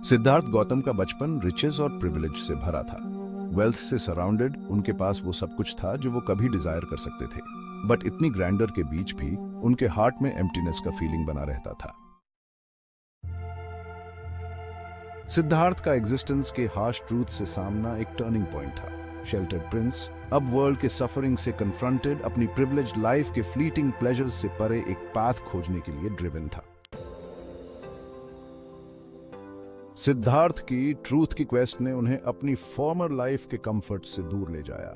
सिद्धार्थ गौतम का बचपन रिचेस और प्रिविलेज से भरा था। वेल्थ से सराउंडेड उनके पास वो सब कुछ था जो वो कभी डिजायर कर सकते थे। बट इतनी ग्रैंडर के बीच भी उनके हार्ट में एम्प्टीनेस का फीलिंग बना रहता था। सिद्धार्थ का एग्जिस्टेंस के हार्श ट्रूथ से सामना एक टर्निंग पॉइंट था। शेल्टर्ड प्रिंस अब वर्ल्ड के सफरिंग से कन्फ्रंटेड अपनी प्रिविलेज्ड लाइफ के फ्लीटिंग प्लेजर्स से परे एक पाथ खोजने के लिए ड्रिवन था। सिद्धार्थ की ट्रूथ की क्वेस्ट ने उन्हें अपनी फॉर्मर लाइफ के कंफर्ट से दूर ले जाया।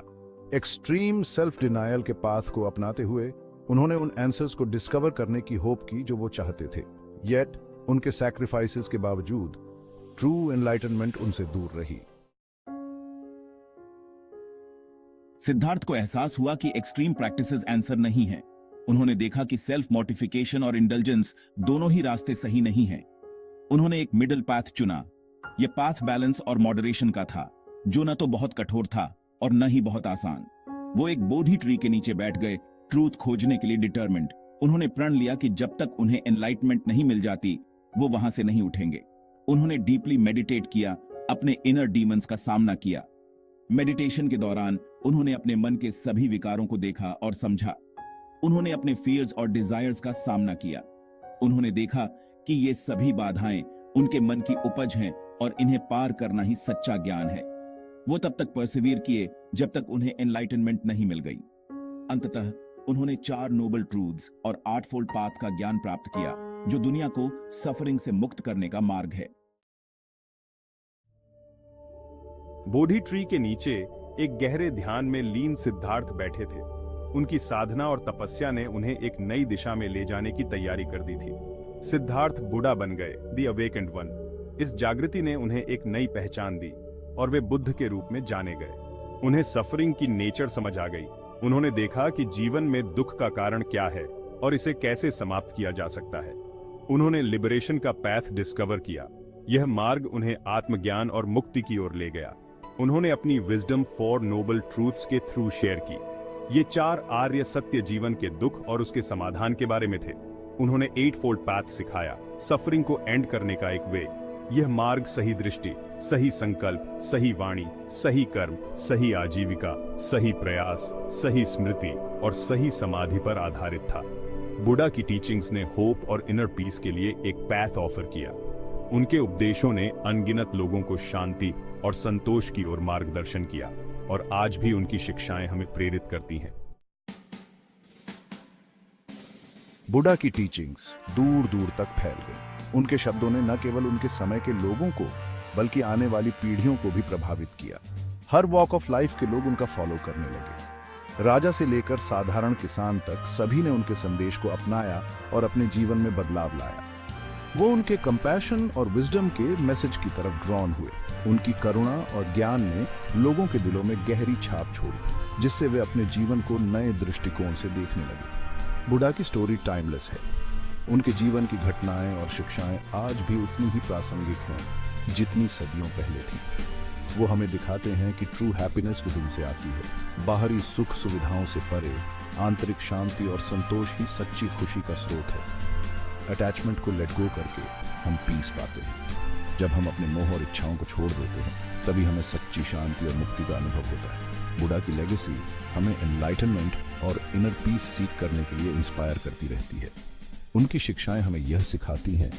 एक्सट्रीम सेल्फ डिनायल के पाथ को अपनाते हुए उन्होंने उन आंसर्स को डिस्कवर करने की होप की जो वो चाहते थे। येट उनके सैक्रिफाइसेस के बावजूद ट्रू एनलाइटनमेंट उनसे दूर रही। सिद्धार्थ को एहसास हुआ कि एक्सट्रीम प्रैक्टिसेस आंसर नहीं है। उन्होंने देखा कि सेल्फ मोटिफिकेशन और इंडल्जेंस दोनों ही रास्ते सही नहीं हैं। उन्होंने एक मिडिल पाथ चुना। यह पाथ बैलेंस और मॉडरेशन का था, जो न तो बहुत कठोर था और न ही बहुत आसान। वो एक बोधि ट्री के नीचे बैठ गए, ट्रूथ खोजने के लिए डिटरमिन्ड। उन्होंने प्रण लिया कि जब तक उन्हें एनलाइटमेंट नहीं मिल जाती, वो वहां से नहीं उठेंगे। उन्होंने डीपली मेडिटेट किया, अपने इनर डीमंस का सामना किया। मेडिटेशन के दौरान उन्होंने अपने मन के सभी विकारों को देखा और समझा। उन्होंने अपने फियर्स और डिजायर्स का सामना किया। उन्होंने देखा कि ये सभी बाधाएं उनके मन की उपज हैं और इन्हें पार करना ही सच्चा ज्ञान है। वो तब तक परसिवियर किए जब तक उन्हें एनलाइटनमेंट नहीं मिल गई। अंततः उन्होंने 4 नोबल ट्रूथ्स और 8 फोल्ड पाथ का ज्ञान प्राप्त किया, जो दुनिया को सफरिंग से मुक्त करने का मार्ग है। बोधि ट्री के नीचे एक गहरे ध्यान में लीन सिद्धार्थ बैठे थे। उनकी साधना और तपस्या ने उन्हें एक नई दिशा में ले जाने की तैयारी कर दी थी। सिद्धार्थ बुढ़ा बन गए, द अवेकेंड वन। इस जागृति ने उन्हें एक नई पहचान दी और वे बुद्ध के रूप में जाने गए। उन्हें सफरिंग की नेचर समझ आ गई। उन्होंने देखा कि जीवन में दुख का कारण क्या है और इसे कैसे समाप्त किया जा सकता है। उन्होंने लिबरेशन का पैथ डिस्कवर किया। यह मार्ग उन्हें आत्मज्ञान और मुक्ति की ओर ले गया। उन्होंने अपनी विजडम 4 नोबल ट्रूथ्स के थ्रू शेयर की। ये 4 आर्य सत्य जीवन के दुख और उसके समाधान के बारे में थे। उन्होंने 8 फोल्ड पाथ सिखाया, सफरिंग को एंड करने का एक वे। यह मार्ग सही दृष्टि, सही संकल्प, सही वाणी, सही कर्म, सही आजीविका, सही प्रयास, सही स्मृति और सही समाधि पर आधारित था। बुद्धा की टीचिंग्स ने होप और इनर पीस के लिए एक पैथ ऑफर किया। उनके उपदेशों ने अनगिनत लोगों को शांति और संतोष की ओर मार्गदर्शन किया और आज भी उनकी शिक्षाएं हमें प्रेरित करती हैं। बुद्धा की टीचिंग्स दूर दूर तक फैल गई। उनके शब्दों ने न केवल उनके समय के लोगों को बल्कि आने वाली पीढ़ियों को भी प्रभावित किया। हर वॉक ऑफ लाइफ के लोग उनका फॉलो करने लगे। राजा से लेकर साधारण किसान तक सभी ने उनके संदेश को अपनाया और अपने जीवन में बदलाव लाया। वो उनके कंपैशन और विजडम के मैसेज की तरफ ड्रॉन हुए। उनकी करुणा और ज्ञान ने लोगों के दिलों में गहरी छाप छोड़ी, जिससे वे अपने जीवन को नए दृष्टिकोण से देखने लगे। बुद्धा की स्टोरी टाइमलेस है। उनके जीवन की घटनाएं और शिक्षाएं आज भी उतनी ही प्रासंगिक हैं जितनी सदियों पहले थी। वो हमें दिखाते हैं कि ट्रू हैप्पीनेस विदिन से आती है। बाहरी सुख सुविधाओं से परे आंतरिक शांति और संतोष ही सच्ची खुशी का स्रोत है। अटैचमेंट को लेट गो करके हम पीस पाते हैं। जब हम अपने मोह और इच्छाओं को छोड़ देते हैं, तभी हमें सच्ची शांति और मुक्ति का अनुभव होता है। बुद्धा की लेगेसी हमें एनलाइटनमेंट और इनर पीस सीख करने के लिए इंस्पायर करती रहती है। उनकी शिक्षाएं हमें यह सिखाती हैं